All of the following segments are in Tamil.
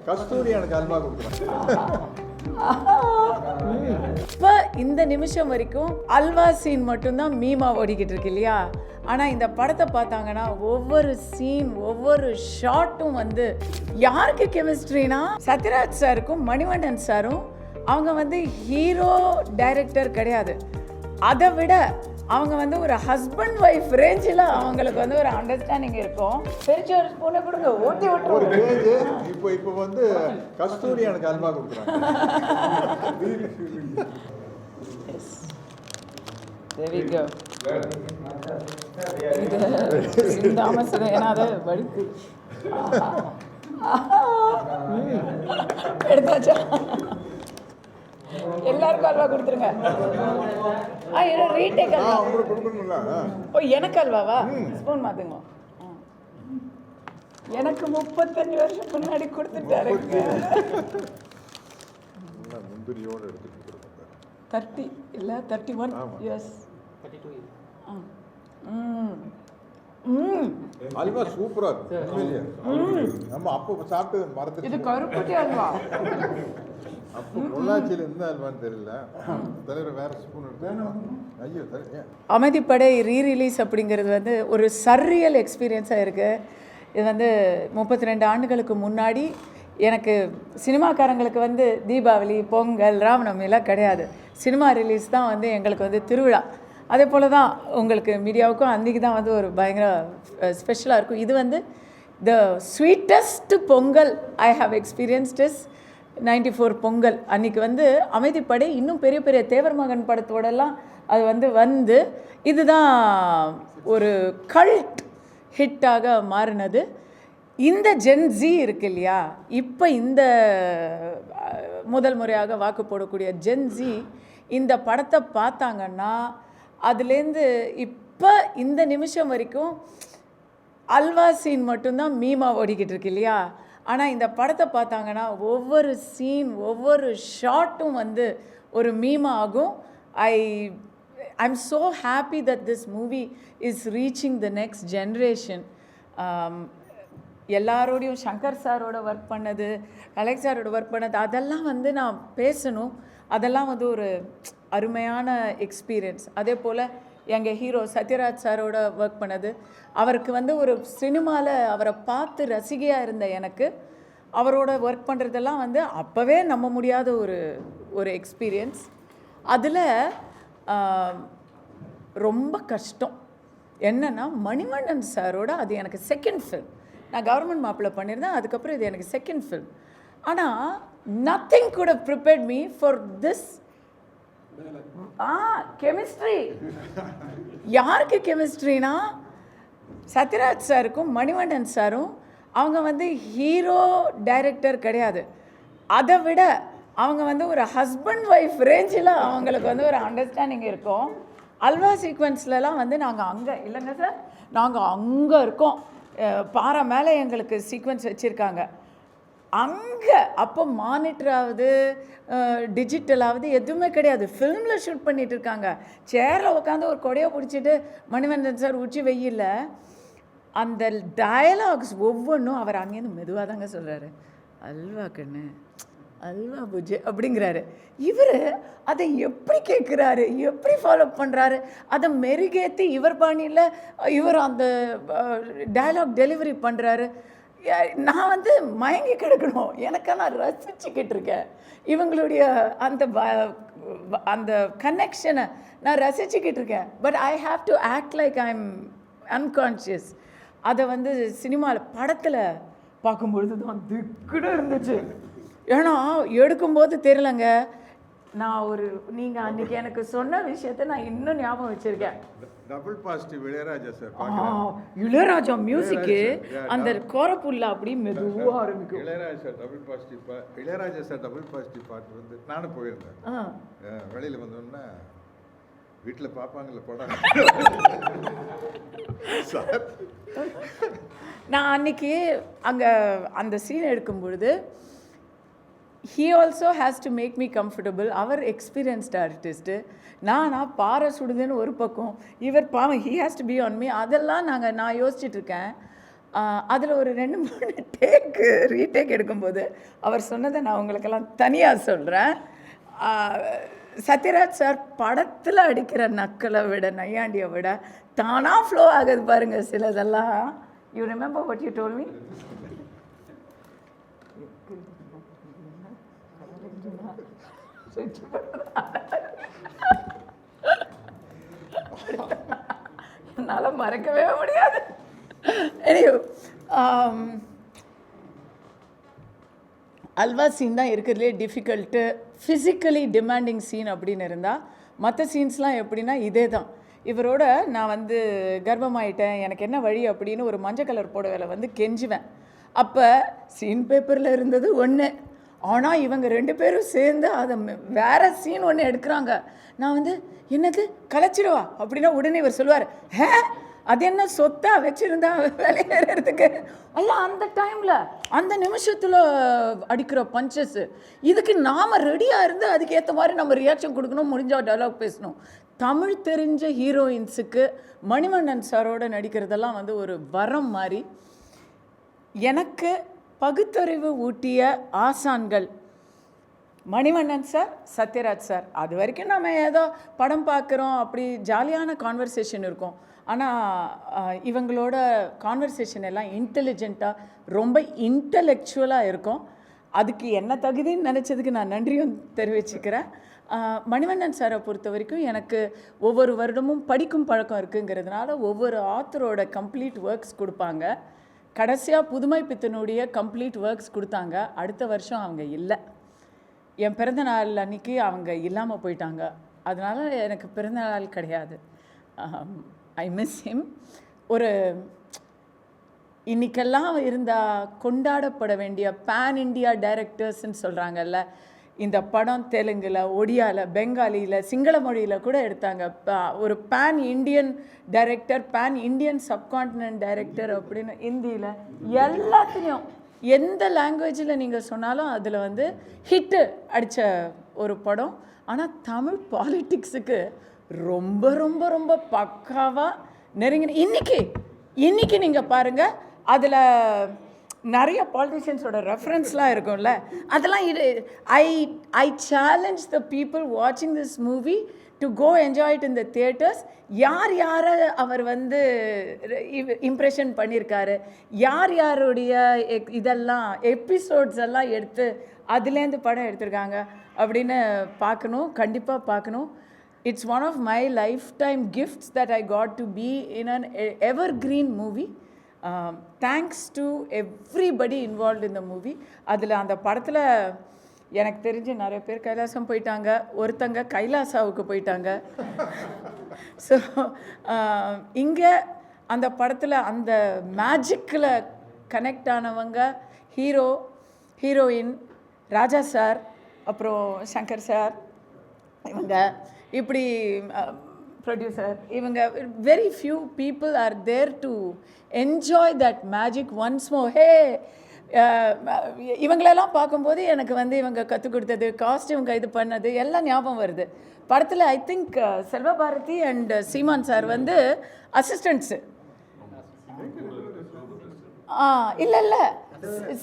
கஸ்தூரி எனக்கு அல்வா கொடுக்குறேன். இப்போ இந்த நிமிஷம் வரைக்கும் அல்வா சீன் மட்டும்தான் மீமா ஓடிக்கிட்டு இருக்கு இல்லையா? ஆனால் இந்த படத்தை பார்த்தாங்கன்னா ஒவ்வொரு சீன் ஒவ்வொரு ஷாட்டும் வந்து யாருக்கு கெமிஸ்ட்ரினா சத்யராஜ் சாருக்கும் மணிவண்ணன் சாரும். அவங்க வந்து ஹீரோ டைரக்டர் கிடையாது, அதை விட அவங்க வந்து ஒரு ஹஸ்பண்ட் ஒய்ஃப் ரேஞ்சில் அவங்களுக்கு வந்து ஒரு அண்டர்ஸ்டாண்டிங் இருக்கும். பெருச்சு ஒரு ஸ்பூனை கொடுங்க, ஓட்டி ஓட்டு ஒரு ரேஞ்சு. இப்போ வந்து கஸ்தூரி எனக்கு அல்வா கொடுக்குறாங்க. இது சிந்தாம ஏன்னா வழுக்கு எடுத்தாச்சா? எல்லாருக்கும் அல்வா கொடுத்துருங்க. ரீடேக் ஓ, எனக்கு அல்வாவா? ஸ்பூன் மாத்துங்க. எனக்கு 35 வருஷம் முன்னாடி கொடுத்துட்டாரு. முந்திரியோடு எடுத்துட்டு 30 இல்லை 31 இயர்ஸ். அல்வா சூப்பரா இருக்கு. நம்ம அப்போ சாப்பிட்டு மறந்து. இது கருப்பட்டி அல்வா. அப்போ பொள்ளாச்சியில் எந்த அல்வான்னு தெரியல. தலைவர் வேற ஸ்பூன் எடுத்து. ஐயோ, அமைதிப்படை ரீரிலீஸ் அப்படிங்கிறது வந்து ஒரு சர்ரியல் எக்ஸ்பீரியன்ஸாக இருக்குது. இது வந்து 32 ஆண்டுகளுக்கு முன்னாடி எனக்கு சினிமாக்காரங்களுக்கு வந்து தீபாவளி, பொங்கல், ராமநவமிலாம் கிடையாது. சினிமா ரிலீஸ் தான் வந்து எங்களுக்கு வந்து திருவிழா. அதே போல் தான் உங்களுக்கு மீடியாவுக்கும் அன்றைக்கி தான் வந்து ஒரு பயங்கர ஸ்பெஷலாக இருக்கும். இது வந்து the sweetest Pongal I have experienced is 94 Pongal. அன்றைக்கி வந்து அமைதிப்படை இன்னும் பெரிய பெரிய தேவர் மகன் படத்தோடலாம் அது வந்து இதுதான் ஒரு கல்ட் ஹிட்டாக மாறினது. இந்த ஜென்ஸி இருக்கு இல்லையா, இப்போ இந்த முதல் முறையாக வாக்கு போடக்கூடிய ஜென்ஸி இந்த படத்தை பார்த்தாங்கன்னா அதுலேருந்து இப்போ இந்த நிமிஷம் வரைக்கும் அல்வா சீன் மட்டும்தான் மீமா ஓடிக்கிட்டு இருக்கு இல்லையா? ஆனால் இந்த படத்தை பார்த்தாங்கன்னா ஒவ்வொரு சீன் ஒவ்வொரு ஷாட்டும் வந்து ஒரு மீமா ஆகும். I'm so happy that this movie is reaching the next generation. எல்லாரோடையும் சங்கர் சாரோட ஒர்க் பண்ணது, கலைக் சாரோட ஒர்க் பண்ணது, அதெல்லாம் வந்து நான் பேசணும். அதெல்லாம் வந்து ஒரு அருமையான எக்ஸ்பீரியன்ஸ். அதே போல் எங்கள் ஹீரோ சத்யராஜ் சாரோட ஒர்க் பண்ணது, அவருக்கு வந்து ஒரு சினிமாவில் அவரை பார்த்து ரசிகையாக இருந்த எனக்கு அவரோட ஒர்க் பண்ணுறதெல்லாம் வந்து அப்போவே நம்ப முடியாத ஒரு எக்ஸ்பீரியன்ஸ். அதில் ரொம்ப கஷ்டம் என்னென்னா மணிவண்ணன் சாரோட அது எனக்கு செகண்ட் ஃபில்ம். நான் கவர்மெண்ட் மாப்பிள்ளை பண்ணியிருந்தேன், அதுக்கப்புறம் இது எனக்கு செகண்ட் ஃபில்ம். ஆனால் nothing good have prepared me for this chemistry. யாருக்கு கெமிஸ்ட்ரினா சத்யராஜ் சாருக்கும் மணிவண்ணன் சாரும். அவங்க வந்து ஹீரோ டைரக்டர் கிடையாது, அதை விட அவங்க வந்து ஒரு ஹஸ்பண்ட் ஒய்ஃப் ரேஞ்சில் அவங்களுக்கு வந்து ஒரு அண்டர்ஸ்டாண்டிங் இருக்கும். அல்வா சீக்வன்ஸ்லலாம் வந்து நாங்கள் அங்கே இல்லைங்க சார், நாங்கள் அங்கே இருக்கோம், பாறை மேலே எங்களுக்கு சீக்வன்ஸ் வச்சுருக்காங்க. அங்கே அப்போ மானிட்டராவது டிஜிட்டலாவது எதுவுமே கிடையாது, ஃபில்மில் ஷூட் பண்ணிகிட்டு இருக்காங்க. சேரில் உட்காந்து ஒரு கொடையை பிடிச்சிட்டு மணிவண்ணன் சார் உச்சி வெயில்ல அந்த டயலாக்ஸ் ஒவ்வொன்றும் அவர் அங்கேருந்து மெதுவாக தாங்க சொல்கிறாரு, அல்வா கண்ணு, அல்வா பூஜை அப்படிங்கிறாரு. இவர் அதை எப்படி கேட்குறாரு, எப்படி ஃபாலோ பண்ணுறாரு, அதை மெருகேற்றி இவர் பாணியில் இவர் அந்த டயலாக் டெலிவரி பண்ணுறாரு. நான் வந்து மயங்கி கிடக்கணும், எனக்கான ரசிச்சுக்கிட்டு இருக்கேன். இவங்களுடைய அந்த கனெக்ஷனை நான் ரசிச்சுக்கிட்டு இருக்கேன். But I have to act like I am unconscious. அதை வந்து சினிமாவில் படத்தில் பார்க்கும்பொழுது தான் திக்குன்னு இருந்துச்சு. ஏன்னா எடுக்கும்போது தெரியலங்க, நான் நீங்கள் அன்றைக்கி எனக்கு சொன்ன விஷயத்த நான் இன்னும் ஞாபகம் வச்சுருக்கேன். Double positive Ilaiyaraaja sir. Ilaiyaraaja மியூசிக்கு அந்த கோரப்புல்ல அப்படி மெதுவாக ஆரம்பிக்கும். இளையராஜா சார் டபுள் பாசிட்டிவ் பாட்டு வந்து நானும் போயிருந்தேன். வெளியில் வந்தோன்னா வீட்டில் பார்ப்பாங்கல்ல படம். நான் அன்னைக்கு அங்கே அந்த சீன் எடுக்கும் பொழுது he also has to make me comfortable. அவர் எக்ஸ்பீரியன்ஸ்ட் ஆர்டிஸ்ட்டு, நானா பாறை சுடுதுன்னு ஒரு பக்கம், இவர் பாவம் he has to be on me. அதெல்லாம் நான் யோசிச்சுட்டு இருக்கேன். அதில் ஒரு 2-3 ரீடேக் எடுக்கும்போது அவர் சொன்னதை நான் உங்களுக்கெல்லாம் தனியாக சொல்கிறேன். சத்யராஜ் சார் படத்தில் அடிக்கிற நக்கலை விட நையாண்டியை விட தானாக ஃப்ளோ ஆகுது பாருங்கள் சிலதெல்லாம். You remember what you told me? என்னால் மறக்கவே முடியாது. அல்வா சீன் தான் இருக்கிறதுலே டிஃபிகல்ட்டு, ஃபிசிக்கலி டிமாண்டிங் சீன் அப்படின்னு இருந்தால், மற்ற சீன்ஸ்லாம் எப்படின்னா இதே தான். இவரோட நான் வந்து கர்ப்பமாயிட்டேன், எனக்கு என்ன வழி அப்படின்னு ஒரு மஞ்சள் கலர் புடவையில் வந்து கெஞ்சுவேன். அப்போ சீன் பேப்பரில் இருந்தது ஒன்று, ஆனால் இவங்க 2 பேரும் சேர்ந்து அதை வேறு சீன் ஒன்று எடுக்கிறாங்க. நான் வந்து என்னது கலைச்சிடுவா அப்படின்னா உடனே இவர் சொல்லுவார், அது என்ன சொத்தா வச்சுருந்தா விளையாடுறதுக்கு எல்லாம் அந்த டைமில் அந்த நிமிஷத்தில் அடிக்கிற பஞ்சஸ். இதுக்கு நாம் ரெடியாக இருந்து அதுக்கு ஏற்ற மாதிரி நம்ம ரியாக்ஷன் கொடுக்கணும், முடிஞ்சால் டயலாக் பேசணும். தமிழ் தெரிஞ்ச ஹீரோயின்ஸுக்கு மணிவண்ணன் சாரோட நடிக்கிறதெல்லாம் வந்து ஒரு வரம் மாதிரி. எனக்கு பகுத்தறிவு ஊட்டிய ஆசான்கள் மணிவண்ணன் சார், சத்யராஜ் சார். அது வரைக்கும் நம்ம ஏதோ படம் பார்க்குறோம், அப்படி ஜாலியான கான்வர்சேஷன் இருக்கும். ஆனால் இவங்களோட கான்வர்சேஷன் எல்லாம் இன்டெலிஜென்ட்டாக ரொம்ப இன்டலெக்சுவலாக இருக்கும். அதுக்கு என்ன தகுதின்னு நினச்சதுக்கு நான் நன்றியும் தெரிவிச்சுக்கிறேன். மணிவண்ணன் சாரை பொறுத்த வரைக்கும் எனக்கு ஒவ்வொரு வருடமும் படிக்கும் பழக்கம் இருக்குங்கிறதுனால ஒவ்வொரு ஆத்தரோட கம்ப்ளீட் ஒர்க்ஸ் கொடுப்பாங்க. கடைசியாக புதுமை பித்தனுடைய கம்ப்ளீட் ஒர்க்ஸ் கொடுத்தாங்க. அடுத்த வருஷம் அவங்க இல்லை. என் பிறந்த நாள் அன்றைக்கி அவங்க இல்லாமல் போயிட்டாங்க. அதனால் எனக்கு பிறந்த நாள் கிடையாது. I miss him. ஒரு இன்றைக்கெல்லாம் இருந்தால் கொண்டாடப்பட வேண்டிய பேன் இண்டியா டைரக்டர்ஸ்ன்னு சொல்கிறாங்கல்ல, இந்த படம் தெலுங்கில், ஒடியாவில், பெங்காலியில், சிங்கள மொழியில் கூட எடுத்தாங்க. ஒரு pan Indian director, pan Indian subcontinent director அப்படின்னு ஹிந்தியில் எல்லாத்துலேயும் எந்த லாங்குவேஜில் நீங்கள் சொன்னாலும் அதில் வந்து ஹிட்டு அடித்த ஒரு படம். ஆனால் தமிழ் பாலிட்டிக்ஸுக்கு ரொம்ப ரொம்ப ரொம்ப பக்காவாக நெருங்கின இன்றைக்கி நீங்கள் பாருங்கள், அதில் நிறைய பாலிட்டிஷியன்ஸோட ரெஃபரன்ஸ்லாம் இருக்கும்ல, அதெல்லாம் ஐ சேலஞ்ச் த பீப்புள் வாட்சிங் this movie to go enjoy it in the theatres. யாரை அவர் வந்து இம்ப்ரெஷன் பண்ணியிருக்காரு, யாருடைய இதெல்லாம் எபிசோட்ஸ் எல்லாம் எடுத்து அதுலேருந்து படம் எடுத்திருக்காங்க அப்படின்னு பார்க்கணும், கண்டிப்பாக பார்க்கணும். It's one of my lifetime gifts that I got to be in an evergreen movie. Thanks to everybody involved in the movie. அதில் அந்த படத்தில் எனக்கு தெரிஞ்சு நிறைய பேர் கைலாசம் போயிட்டாங்க, ஒருத்தங்க கைலாசாவுக்கு போயிட்டாங்க. ஸோ இங்கே அந்த படத்தில் அந்த மேஜிக்கில் கனெக்ட் ஆனவங்க ஹீரோயின், ராஜா சார், அப்புறம் சங்கர் சார், இவங்க இப்படி ப்ரொடியூசர், இவங்க very few people are there to enjoy that magic once more. இவங்களெல்லாம் பார்க்கும்போது எனக்கு வந்து இவங்க கற்றுக் கொடுத்தது, காஸ்டியூம் இது பண்ணது எல்லாம் ஞாபகம் வருது. படத்தில் ஐ திங்க் செல்வ பாரதி அண்ட் சீமான் சார் வந்து அசிஸ்டண்ட்ஸு. இல்லை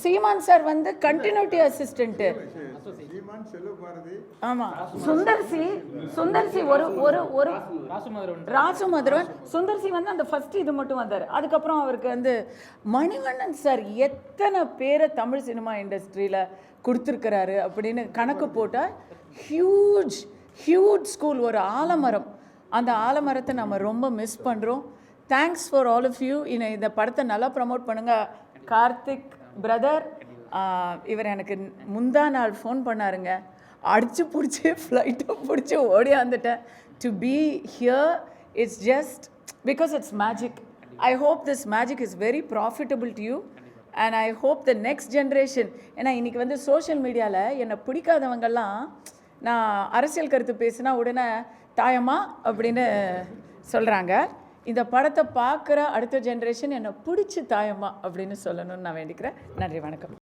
சீமான் சார் வந்து கண்டினியூட்டி அசிஸ்டண்ட்டு. ஆமாம், சுந்தர்சி ஒரு ராசுமதுரன். சுந்தர்சி வந்து அந்த ஃபர்ஸ்ட் இது மட்டும் வந்தார். அதுக்கப்புறம் அவருக்கு வந்து மணிவண்ணன் சார் எத்தனை பேரை தமிழ் சினிமா இண்டஸ்ட்ரியில் கொடுத்துருக்கிறாரு அப்படின்னு கணக்கு போட்டால் ஹியூஜ் ஸ்கூல், ஒரு ஆலமரம். அந்த ஆலமரத்தை நம்ம ரொம்ப மிஸ் பண்ணுறோம். Thanks for all of you. இந்த படத்தை நல்லா ப்ரமோட் பண்ணுங்கள். கார்த்திக் பிரதர், இவர் எனக்கு முந்தா நாள் ஃபோன் பண்ணாருங்க, அடித்து பிடிச்சி ஃப்ளைட்டை பிடிச்சி ஓடியாந்துட்டேன். To be here it's just because it's magic. I hope this magic is very profitable to you and I hope the next generation. ஏன்னா இன்றைக்கி வந்து சோஷியல் மீடியாவில் என்னை பிடிக்காதவங்கெல்லாம் நான் அரசியல் கருத்து பேசினா உடனே தாயம்மா அப்படின்னு சொல்கிறாங்க. இந்த படத்தை பார்க்குற அடுத்த ஜென்ரேஷன் என்னை பிடிச்சி தாயம்மா அப்படின்னு சொல்லணும்னு நான் வேண்டிக்கிறேன். நன்றி, வணக்கம்.